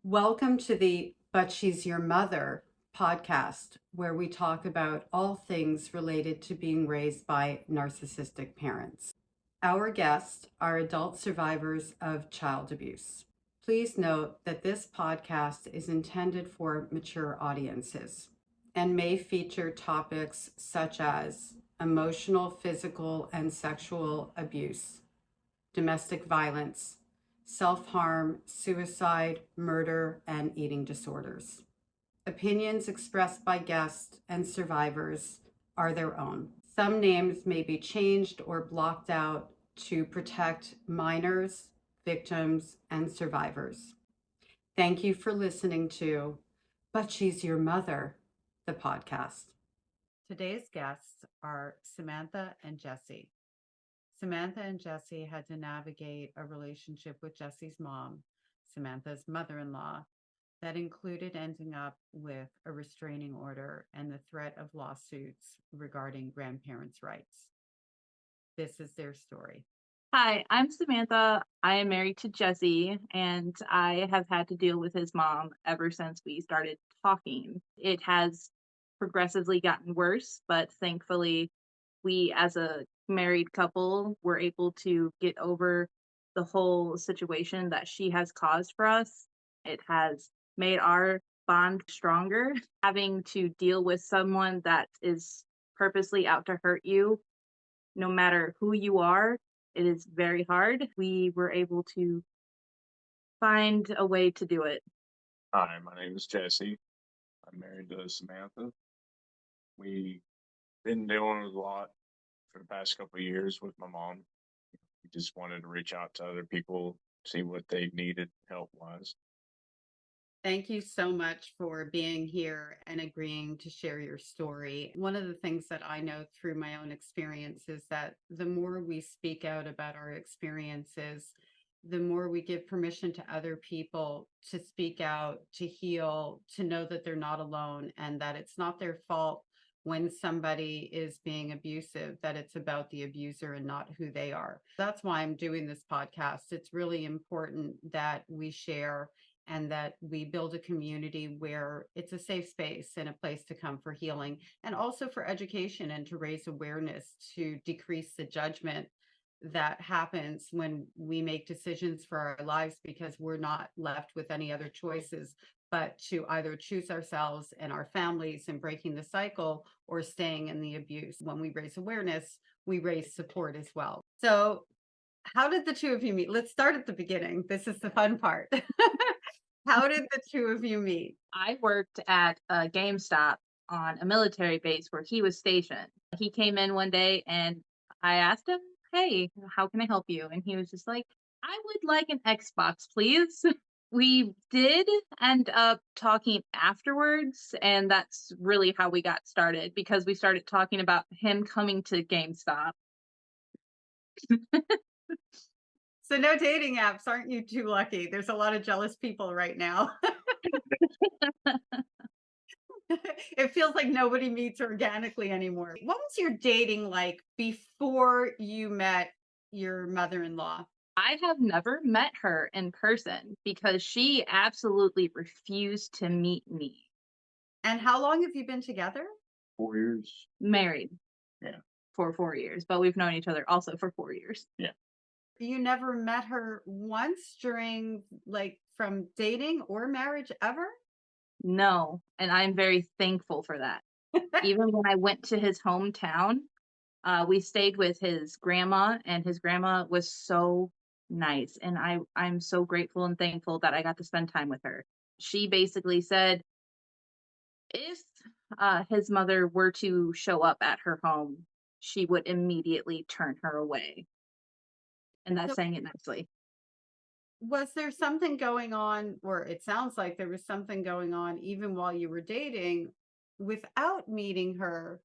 Welcome to the But She's Your Mother podcast, where we talk about all things related to being raised by narcissistic parents. Our guests are adult survivors of child abuse. Please note that this podcast is intended for mature audiences and may feature topics such as emotional, physical, and sexual abuse, domestic violence, self-harm, suicide, murder, and eating disorders. Opinions expressed by guests and survivors are their own. Some names may be changed or blocked out to protect minors, victims, and survivors. Thank you for listening to But She's Your Mother, the podcast. Today's guests are Samantha and Jesse. Samantha and Jesse had to navigate a relationship with Jesse's mom, Samantha's mother-in-law, that included ending up with a restraining order and the threat of lawsuits regarding grandparents' rights. This is their story. Hi, I'm Samantha. I am married to Jesse, and I have had to deal with his mom ever since we started talking. It has progressively gotten worse, but thankfully, we as a married couple were able to get over the whole situation that she has caused for us. It has made our bond stronger. Having to deal with someone that is purposely out to hurt you, no matter who you are, it is very hard. We were able to find a way to do it. Hi, my name is Jesse. I'm married to Samantha. We've been dealing with a lot for the past couple of years with my mom. We just wanted to reach out to other people, see what they needed help-wise. Thank you so much for being here and agreeing to share your story. One of the things that I know through my own experience is that the more we speak out about our experiences, the more we give permission to other people to speak out, to heal, to know that they're not alone and that it's not their fault when somebody is being abusive, that it's about the abuser and not who they are. That's why I'm doing this podcast. It's really important that we share and that we build a community where it's a safe space and a place to come for healing and also for education and to raise awareness to decrease the judgment that happens when we make decisions for our lives because we're not left with any other choices but to either choose ourselves and our families and breaking the cycle or staying in the abuse. When we raise awareness, we raise support as well. So how did the two of you meet? Let's start at the beginning. This is the fun part. How did the two of you meet? I worked at a GameStop on a military base where he was stationed. He came in one day and I asked him, "Hey, how can I help you?" And he was just like, "I would like an Xbox, please." We did end up talking afterwards, and that's really how we got started because we started talking about him coming to GameStop. So no dating apps, aren't you too lucky? There's a lot of jealous people right now. It feels like nobody meets organically anymore. What was your dating like before you met your mother-in-law? I have never met her in person because she absolutely refused to meet me. And how long have you been together? 4 years. Married. Yeah. For 4 years, but we've known each other also for 4 years. Yeah. You never met her once during from dating or marriage ever? No, and I'm very thankful for that. Even when I went to his hometown, we stayed with his grandma, and his grandma was so nice, and I'm so grateful and thankful that I got to spend time with her. She basically said if his mother were to show up at her home, she would immediately turn her away. And that's So saying it nicely. was there something going on, or it sounds like there was something going on even while you were dating without meeting her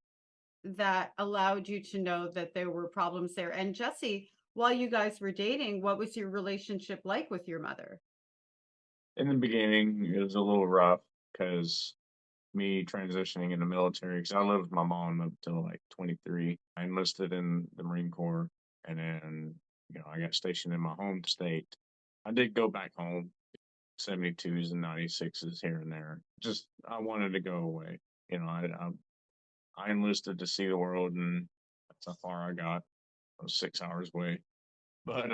that allowed you to know that there were problems there? And Jesse, while you guys were dating, what was your relationship like with your mother? In the beginning, it was a little rough because me transitioning in the military, because I lived with my mom up till like 23. I enlisted in the Marine Corps, and then, I got stationed in my home state. I did go back home 72s and 96s here and there. Just, I wanted to go away. I enlisted to see the world, and that's how far I got. I was 6 hours away. But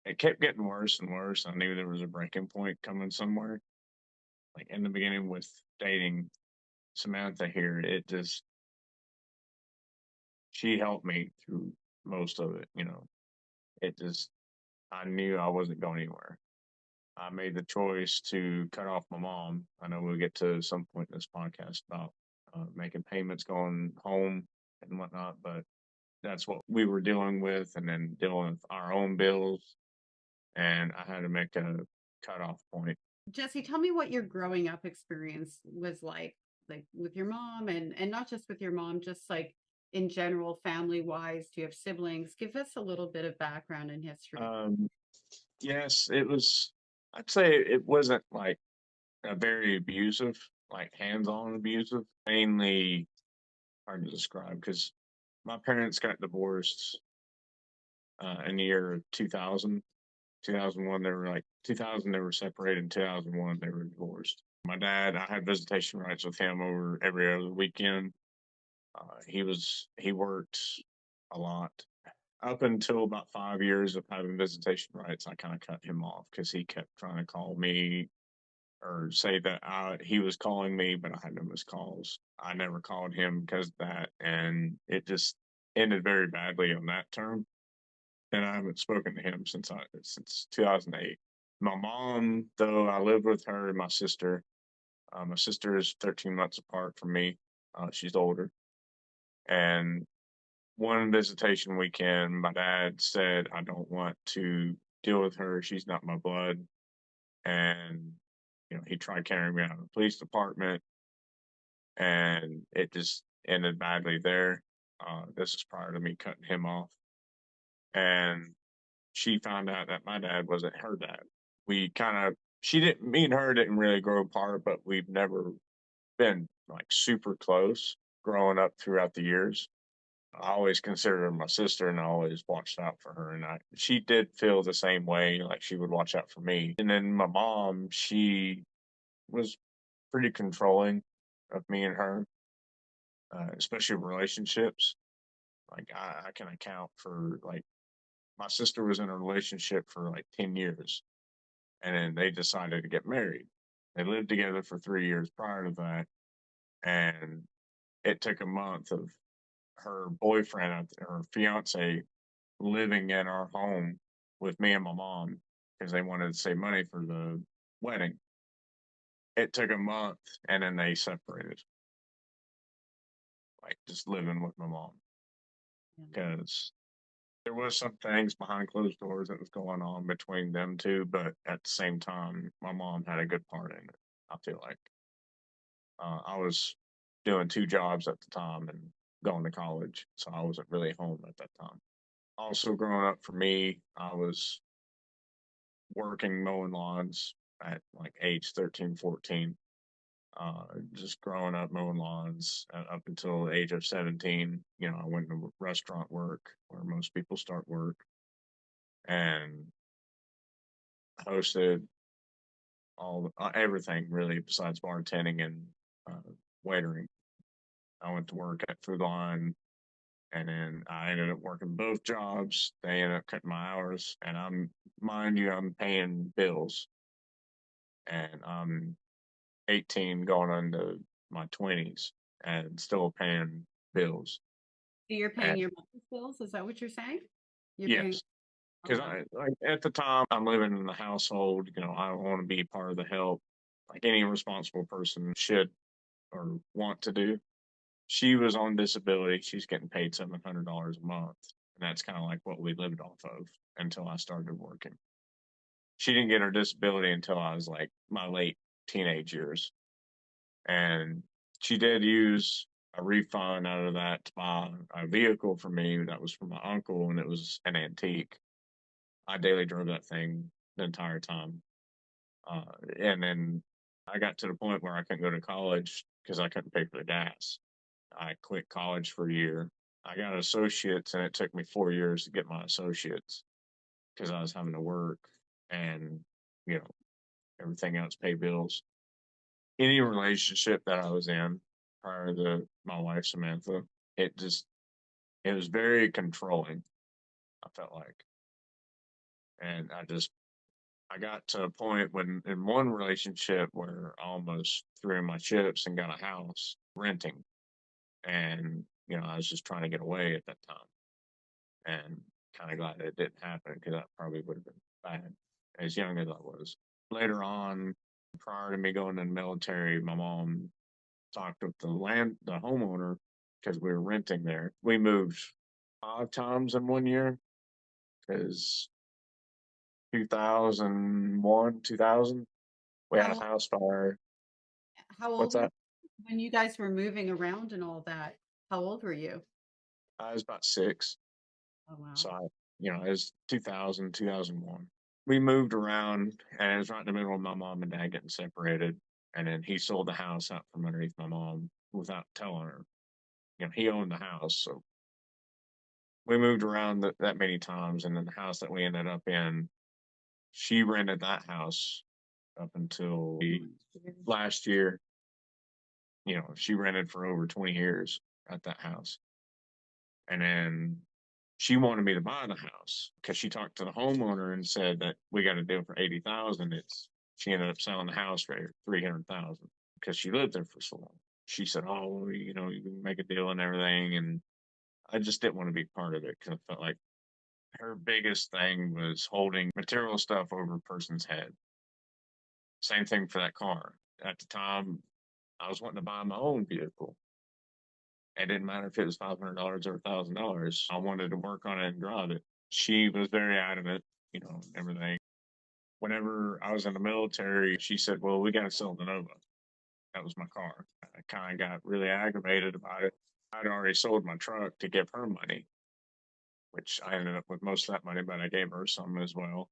it kept getting worse and worse. I knew there was a breaking point coming somewhere. Like in the beginning with dating Samantha here, she helped me through most of it. I knew I wasn't going anywhere. I made the choice to cut off my mom. I know we'll get to some point in this podcast about making payments, going home and whatnot, but that's what we were dealing with, and then dealing with our own bills. And I had to make a cutoff point. Jesse, tell me what your growing up experience was like with your mom, and not just with your mom, just like in general, family wise. Do you have siblings? Give us a little bit of background and history. Yes, it was. I'd say it wasn't like a very abusive, like hands-on abusive. Mainly hard to describe because my parents got divorced in the year 2000. 2001, they were like 2000, they were separated. In 2001, they were divorced. My dad, I had visitation rights with him over every other weekend. He worked a lot. Up until about 5 years of having visitation rights, I kind of cut him off because he kept trying to call me or say that he was calling me, but I had no missed calls. I never called him because of that, and it just ended very badly on that term. And I haven't spoken to him since 2008. My mom, though, I lived with her and my sister. My sister is 13 months apart from me. She's older. And one visitation weekend, my dad said, I don't want to deal with her. She's not my blood. And, he tried carrying me out of the police department, and it just ended badly there. This is prior to me cutting him off. And she found out that my dad wasn't her dad. Me and her didn't really grow apart, but we've never been like super close growing up throughout the years. I always considered her my sister, and I always watched out for her. And she did feel the same way, like she would watch out for me. And then my mom, she was pretty controlling of me and her, especially relationships. Like I can account for like my sister was in a relationship for like 10 years, and then they decided to get married. They lived together for 3 years prior to that, and it took a month of her boyfriend, her fiance, living in our home with me and my mom because they wanted to save money for the wedding. It took a month, and then they separated, like just living with my mom, because there was some things behind closed doors that was going on between them two, but at the same time, my mom had a good part in it. I feel like I was doing two jobs at the time and going to college, so I wasn't really home at that time. Also, growing up for me, I was working mowing lawns at like age 13, 14. Just growing up mowing lawns up until the age of 17. I went to restaurant work where most people start work, and hosted everything really besides bartending and waitering. I went to work at Food Line, and then I ended up working both jobs. They ended up cutting my hours, and mind you, I'm paying bills, and I'm 18 going into my 20s and still paying bills. So you're paying And your mother's bills? Is that what you're saying? You're paying. yes, Oh, because wow. at the time I'm living in the household. I don't want to be part of the help like any responsible person should or want to do. She was on disability. She's getting paid $700 a month, and that's kind of like what we lived off of until I started working. She didn't get her disability until I was like my late teenage years, and she did use a refund out of that to buy a vehicle for me that was from my uncle, and it was an antique. I daily drove that thing the entire time. And then I got to the point where I couldn't go to college because I couldn't pay for the gas. I quit college for a year. I got associates, and it took me 4 years to get my associates because I was having to work and, you know, everything else, pay bills. Any relationship that I was in prior to my wife, Samantha, it just, it was very controlling, I felt like. And I got to a point when in one relationship where I almost threw in my chips and got a house renting. And, I was just trying to get away at that time. And kind of glad it didn't happen because that probably would have been bad as young as I was. Later on, prior to me going in the military, my mom talked with the homeowner, because we were renting there. We moved 5 times in one year because 2001, 2000, we had a How house fire. how What's old were that? when you guys were moving around and all that? How old were you? I was about 6. Oh wow. So, it was 2000, 2001. We moved around, and it was right in the middle of my mom and dad getting separated. And then he sold the house out from underneath my mom without telling her. He owned the house. So we moved around that many times. And then the house that we ended up in, she rented that house up until last year. She rented for over 20 years at that house. And then she wanted me to buy the house because she talked to the homeowner and said that we got a deal for 80,000. She ended up selling the house for 300,000 because she lived there for so long. She said, "Oh, well, you can make a deal and everything," and I just didn't want to be part of it because I felt like her biggest thing was holding material stuff over a person's head. Same thing for that car. At the time, I was wanting to buy my own vehicle. It didn't matter if it was $500 or $1,000. I wanted to work on it and drive it. She was very adamant, everything. Whenever I was in the military, she said, "Well, we got to sell the Nova." That was my car. I kind of got really aggravated about it. I'd already sold my truck to give her money, which I ended up with most of that money, but I gave her some as well.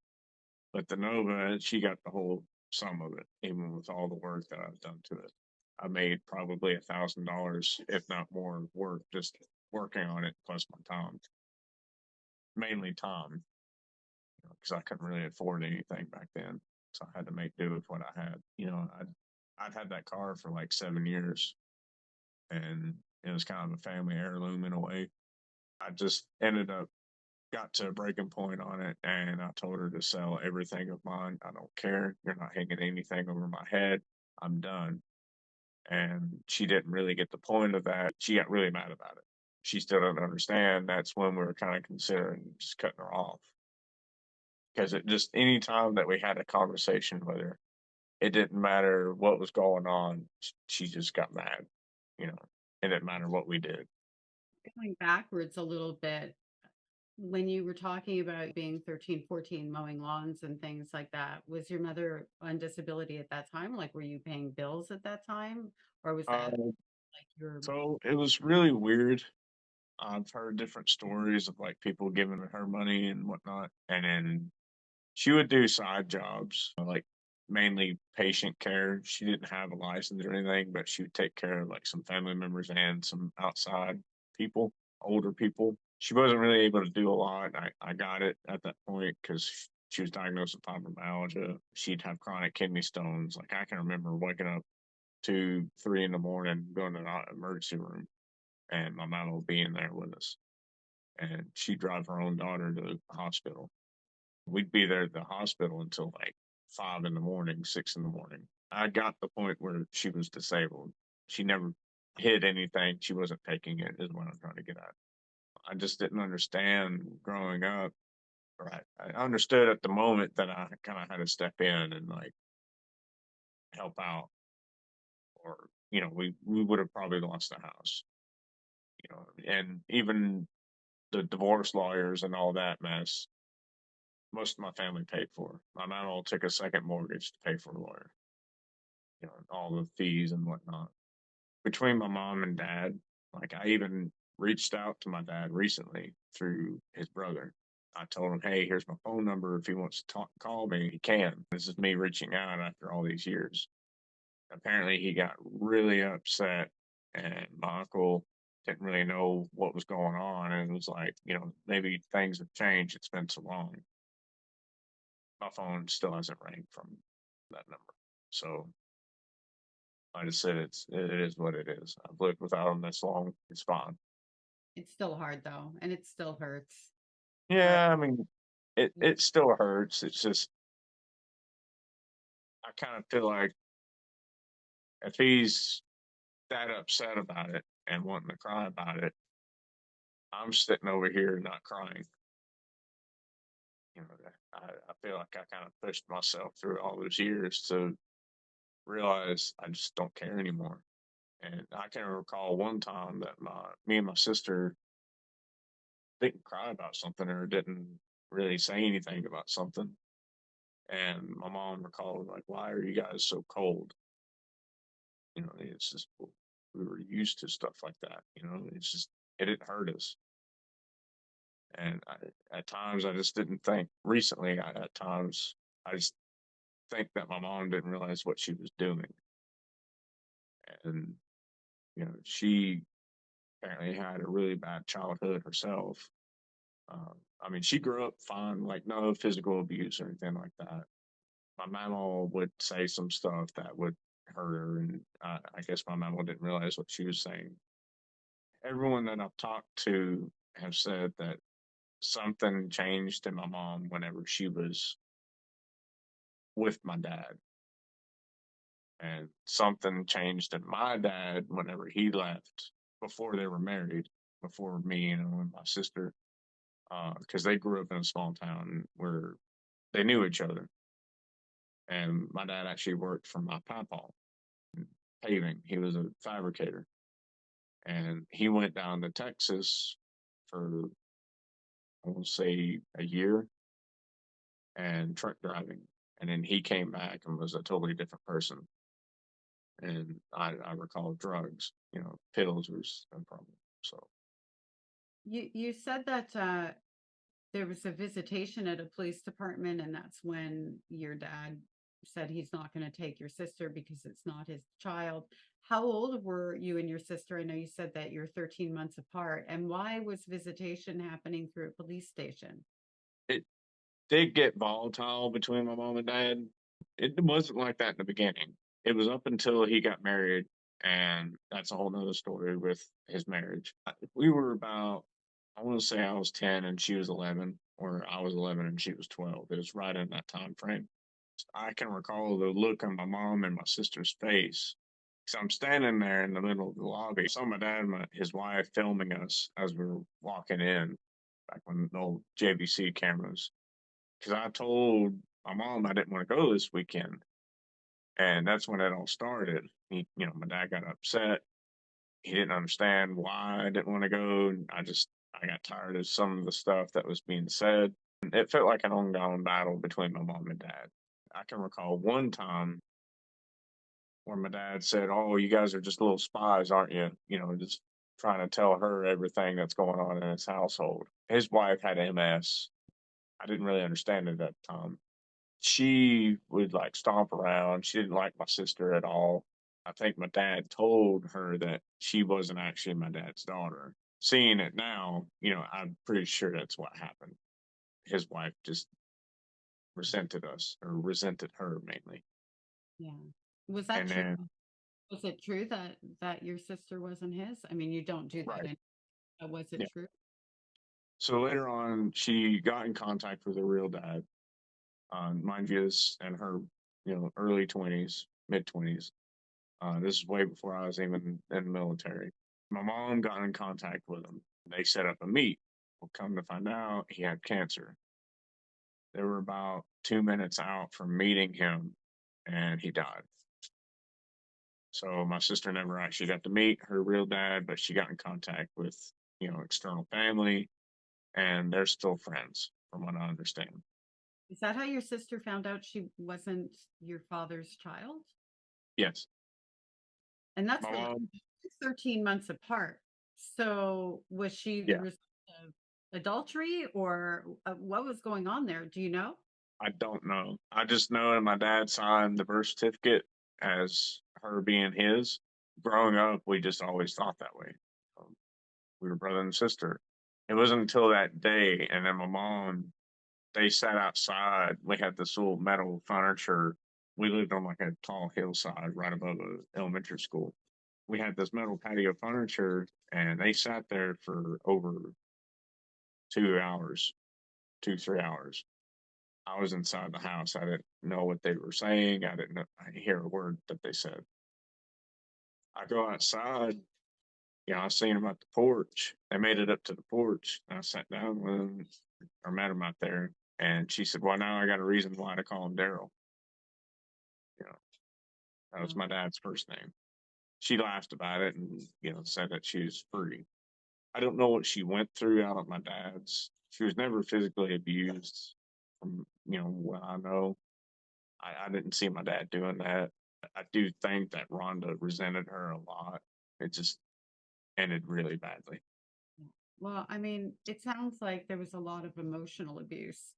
But the Nova, she got the whole sum of it, even with all the work that I've done to it. I made probably $1,000, if not more, work just working on it, plus my time, mainly time, because I couldn't really afford anything back then, so I had to make do with what I had. I'd had that car for like 7 years, and it was kind of a family heirloom in a way. I just ended up got to a breaking point on it, and I told her to sell everything of mine. I don't care. You're not hanging anything over my head. I'm done. And she didn't really get the point of that. She got really mad about it. She still doesn't understand. That's when we were kind of considering just cutting her off. Because it just, any time that we had a conversation with her, it didn't matter what was going on. She just got mad. It didn't matter what we did. Going backwards a little bit, when you were talking about being 13, 14, mowing lawns and things like that, was your mother on disability at that time? Like, were you paying bills at that time? Or was that Uh, like your so it was really weird. I've heard different stories of like people giving her money and whatnot. And then she would do side jobs, like mainly patient care. She didn't have a license or anything, but she would take care of like some family members and some outside people, older people. She wasn't really able to do a lot. I got it at that point because she was diagnosed with fibromyalgia. She'd have chronic kidney stones. Like I can remember waking up 2, 3 in the morning, going to the emergency room, and my mom will be in there with us. And she'd drive her own daughter to the hospital. We'd be there at the hospital until like 5 in the morning, 6 in the morning. I got the point where she was disabled. She never hid anything. She wasn't taking it, is what I'm trying to get at. I just didn't understand growing up. Right. I understood at the moment that I kind of had to step in and like help out, or, we would have probably lost the house, and even the divorce lawyers and all that mess, most of my family paid for. My mom took a second mortgage to pay for a lawyer, all the fees and whatnot. Between my mom and dad, like I even reached out to my dad recently through his brother. I told him, "Hey, here's my phone number. If he wants to call me, he can." This is me reaching out after all these years. Apparently, he got really upset, and my uncle didn't really know what was going on, and was like, maybe things have changed. It's been so long. My phone still hasn't rang from him. that number. So I just said it is what it is. I've lived without them this long. It's fine. It's still hard though, and it still hurts. But Yeah, I mean, it still hurts. It's just I kind of feel like if he's that upset about it and wanting to cry about it, I'm sitting over here not crying. You know, I feel like I kind of pushed myself through all those years to realize I just don't care anymore. And I can recall one time that me and my sister didn't cry about something or didn't really say anything about something. And my mom recalled, like, why are you guys so cold? You know, it's just, we were used to stuff like that. You know, it's just, it didn't hurt us. And at times, I just didn't think, recently, at times, I just think that my mom didn't realize what she was doing. And, you know, she apparently had a really bad childhood herself. I mean, she grew up fine, like no physical abuse or anything like that. My mama would say some stuff that would hurt her, and I guess my mama didn't realize what she was saying. Everyone that I've talked to have said that something changed in my mom whenever she was with my dad, and something changed in my dad whenever he left before they were married, before me, you know, and my sister, because they grew up in a small town where they knew each other. And my dad actually worked for my papa in paving. He was a fabricator, and he went down to Texas for I want to say a year and truck driving, and then he came back and was a totally different person. And I recall drugs, you know, pills was a problem. So you said that there was a visitation at a police department, and that's when your dad said he's not going to take your sister because it's not his child. How old were you and your sister? I know you said that you're 13 months apart. And why was visitation happening through a police station? it did get volatile between my mom and dad. It wasn't like that in the beginning. It was up until he got married, and that's a whole nother story with his marriage. We were about, I want to say I was 10 and she was 11, or I was 11 and she was 12. It was right in that time frame. I can recall the look on my mom and my sister's face. So I'm standing there in the middle of the lobby. I saw my dad and his wife filming us as we were walking in, back when the old JVC cameras. Because I told my mom I didn't want to go this weekend, and that's when it all started. You know, my dad got upset. He didn't understand why I didn't want to go. I got tired of some of the stuff that was being said. It felt like an ongoing battle between my mom and dad. I can recall one time where my dad said, "Oh, you guys are just little spies, aren't you? You know, just trying to tell her everything that's going on in his household." His wife had MS. I didn't really understand it at the time. She would like stomp around. She didn't like my sister at all. I think my dad told her that she wasn't actually my dad's daughter. Seeing it now, you know, I'm pretty sure that's what happened. His wife just resented us, or resented her mainly. Yeah. Was that And true? then, Was it true that your sister wasn't his? I mean, you don't do that right. anymore. Was it Yeah. true? So later on, she got in contact with her real dad. Mind you, this in her, you know, early 20s, mid 20s. This is way before I was even in the military. My mom got in contact with him. They set up a meet. Well, come to find out, he had cancer. They were about 2 minutes out from meeting him, and he died. So my sister never actually got to meet her real dad, but she got in contact with, you know, external family, and they're still friends, from what I understand. Is that how your sister found out she wasn't your father's child? Yes, And that's my really mom. 13 months apart. So was she the Yeah, result of adultery, or what was going on there? Do you know? I don't know. I just know that my dad signed the birth certificate as her being his. Growing up, we just always thought that way. Um, we were brother and sister. It wasn't until that day, and then my mom, they sat outside. We had this little metal furniture we lived on like a tall hillside right above an elementary school. We had this metal patio furniture, and they sat there for over 2 hours, 3 hours. I was inside the house. I didn't know what they were saying. I didn't hear a word that they said. I go outside, I seen them at the porch. They made it up to the porch. And I sat down with them, or met them out there. And she said, "Well, now I got a reason why to call him Daryl." You know, that was my dad's first name. She laughed about it and, said that she was free. I don't know what she went through out of my dad's. She was never physically abused from, what I know. I didn't see my dad doing that. I do think that Rhonda resented her a lot. It just ended really badly. Well, I mean, it sounds like there was a lot of emotional abuse.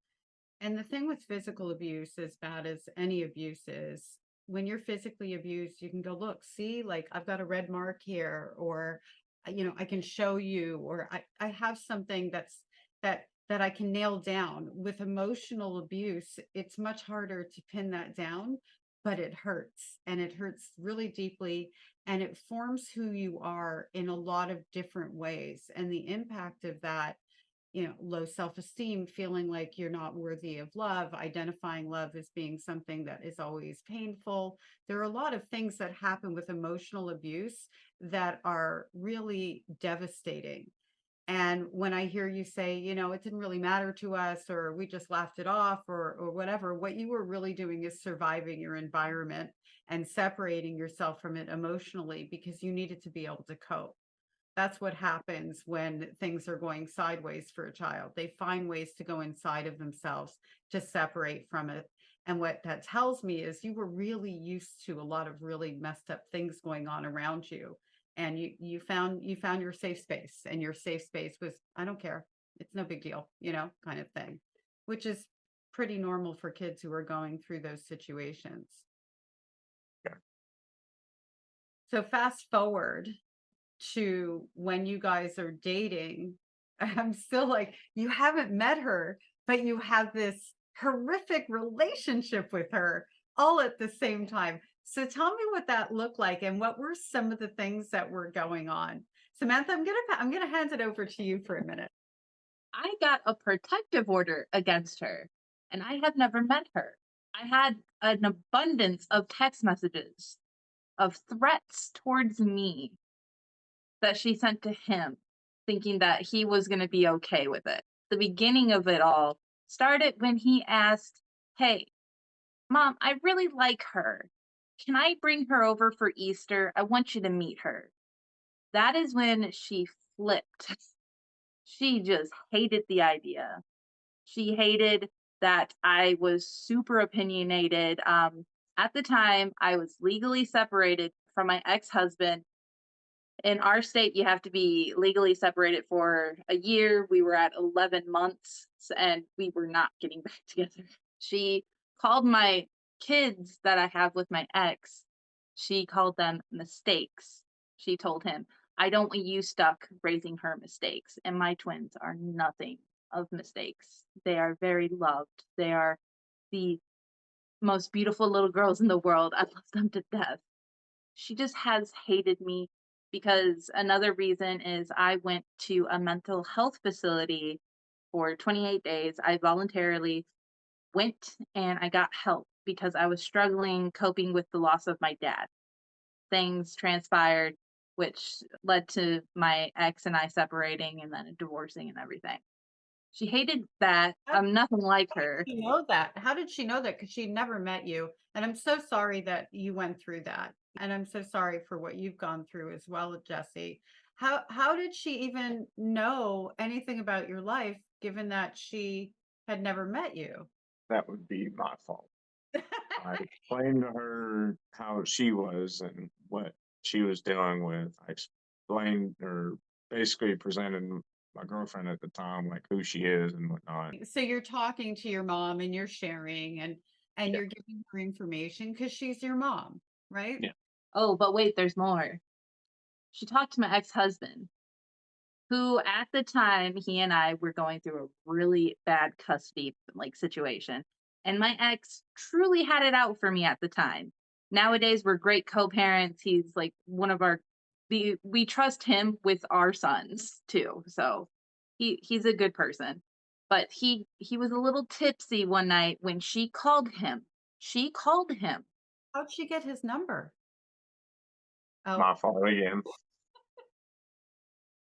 And the thing with physical abuse, as bad as any abuse is, when you're physically abused, you can go, look, see, like I've got a red mark here, or, I can show you, or I have something that I can nail down. With emotional abuse, it's much harder to pin that down, but it hurts, and it hurts really deeply, and it forms who you are in a lot of different ways. And the impact of that, low self-esteem, feeling like you're not worthy of love, identifying love as being something that is always painful. There are a lot of things that happen with emotional abuse that are really devastating. And when I hear you say, it didn't really matter to us, or we just laughed it off, or whatever, what you were really doing is surviving your environment and separating yourself from it emotionally because you needed to be able to cope. That's what happens when things are going sideways for a child. They find ways to go inside of themselves to separate from it. And what that tells me is you were really used to a lot of really messed up things going on around you. And you found your safe space, and your safe space was, I don't care. It's no big deal, kind of thing, which is pretty normal for kids who are going through those situations. Yeah. So fast forward to when you guys are dating, I'm still like, you haven't met her, but you have this horrific relationship with her all at the same time. So tell me what that looked like, and what were some of the things that were going on. Samantha, I'm gonna hand it over to you for a minute. I got a protective order against her, and I had never met her. I had an abundance of text messages of threats towards me that she sent to him, thinking that he was going to be okay with it. The beginning of it all started when he asked, "Hey, Mom, I really like her. Can I bring her over for Easter? I want you to meet her." That is when she flipped. She just hated the idea. She hated that I was super opinionated. At the time, I was legally separated from my ex husband. In our state, you have to be legally separated for a year. We were at 11 months and we were not getting back together. She called my kids that I have with my ex, she called them mistakes. She told him, "I don't want you stuck raising her mistakes. And my twins are nothing of mistakes. They are very loved. They are the most beautiful little girls in the world. I love them to death." She just has hated me because another reason is I went to a mental health facility for 28 days. I voluntarily went and I got help because I was struggling coping with the loss of my dad. Things transpired which led to my ex and I separating and then divorcing and everything. She hated that. I'm nothing like her. You know that? How did she know that? Because she never met you. And I'm so sorry that you went through that. And I'm so sorry for what you've gone through as well, Jesse. How did she even know anything about your life, given that she had never met you? That would be my fault. I explained to her how she was and what she was dealing with. I explained or basically presented my girlfriend at the time, like who she is and whatnot. So you're talking to your mom and you're sharing, and Yeah. you're giving her information because she's your mom, right? Yeah. Oh, but wait, there's more. She talked to my ex-husband, who at the time he and I were going through a really bad custody like situation. And my ex truly had it out for me at the time. Nowadays, we're great co-parents. He's like one of we trust him with our sons too. So he's a good person. But he was a little tipsy one night when she called him. She called him. How'd she get his number? Oh, My fault again.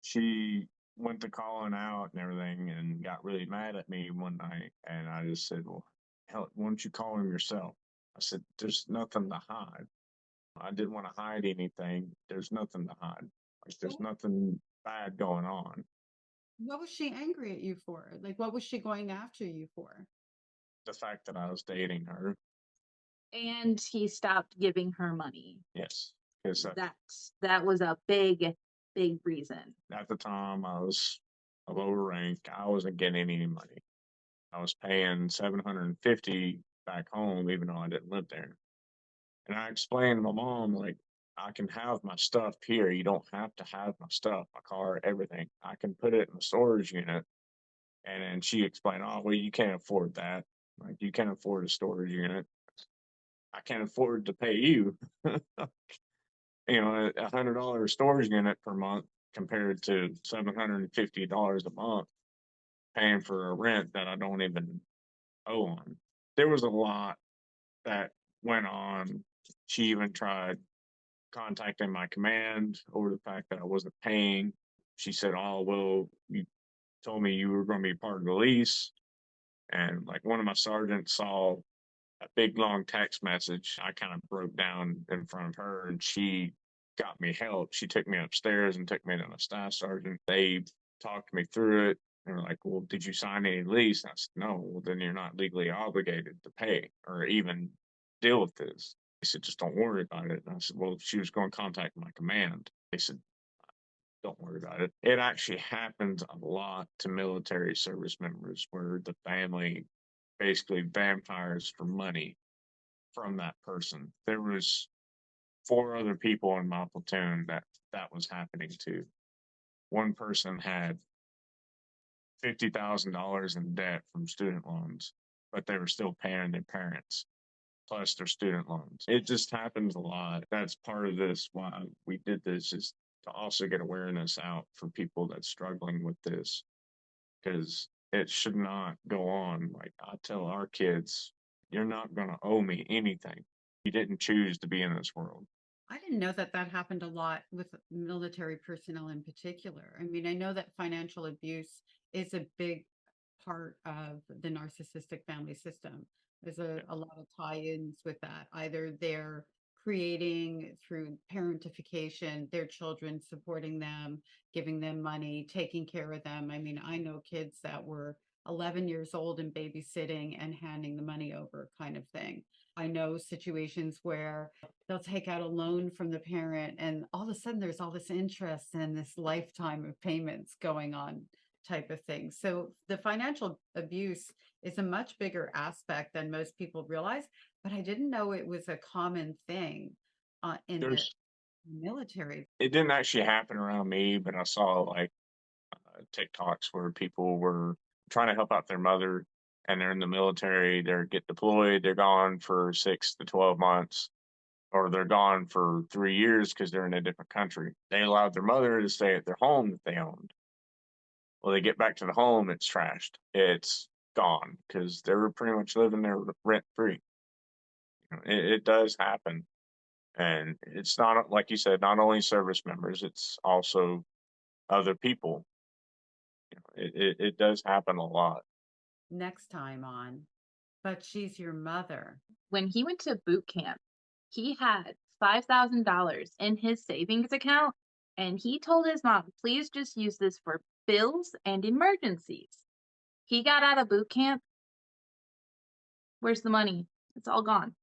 She went to calling out and everything and got really mad at me one night. And I just said, well, hell, why don't you call him yourself? I said, there's nothing to hide. I didn't want to hide anything. There's nothing to hide. Like, there's nothing bad going on. what was she angry at you for? Like, what was she going after you for? The fact that I was dating her, And he stopped giving her money. yes. Because That was a big reason. at the time I was a lower rank. I wasn't getting any money. I was paying $750 back home, even though I didn't live there. And I explained to my mom, like, I can have my stuff here. You don't have to have my stuff, my car, everything. I can put it in the storage unit. And then she explained, oh, well, you can't afford that. Like, you can't afford a storage unit. I can't afford to pay you, $100 storage unit per month compared to $750 a month paying for a rent that I don't even owe on. There was a lot that went on. She even tried contacting my command over the fact that I wasn't paying. She said, oh, well, you told me you were going to be part of the lease. And like one of my sergeants saw a big long text message. I kind of broke down in front of her and she got me help. She took me upstairs and took me to my staff sergeant. They talked me through it. They were like, well, did you sign any lease? And I said, no. Well, then you're not legally obligated to pay or even deal with this. They said, just don't worry about it. And I said, well, she was going to contact my command. They said, don't worry about it. It actually happens a lot to military service members where the family basically vampires for money from that person. There was 4 other people in my platoon that was happening to. One person had $50,000 in debt from student loans, but they were still paying their parents plus their student loans. It just happens a lot. That's part of this. Why we did this is to also get awareness out for people that's struggling with this, because it should not go on. Like I tell our kids, you're not going to owe me anything. You didn't choose to be in this world. I didn't know that that happened a lot with military personnel in particular. I mean, I know that financial abuse is a big part of the narcissistic family system. There's a lot of tie-ins with that. Either they're creating through parentification, their children, supporting them, giving them money, taking care of them. I mean, I know kids that were 11 years old and babysitting and handing the money over kind of thing. I know situations where they'll take out a loan from the parent and all of a sudden there's all this interest and this lifetime of payments going on type of thing. So the financial abuse is a much bigger aspect than most people realize, but I didn't know it was a common thing in the There's military. it didn't actually happen around me, but I saw like TikToks where people were trying to help out their mother and they're in the military, they get deployed, they're gone for 6 to 12 months, or they're gone for 3 years because they're in a different country. They allowed their mother to stay at their home that they owned. Well, they get back to the home, it's trashed. It's gone because they were pretty much living there rent free. It does happen. And it's not, like you said, not only service members, it's also other people. It does happen a lot. Next time on, but she's your mother. When he went to boot camp, he had $5,000 in his savings account, and he told his mom, please just use this for bills and emergencies. He got out of boot camp. Where's the money? It's all gone.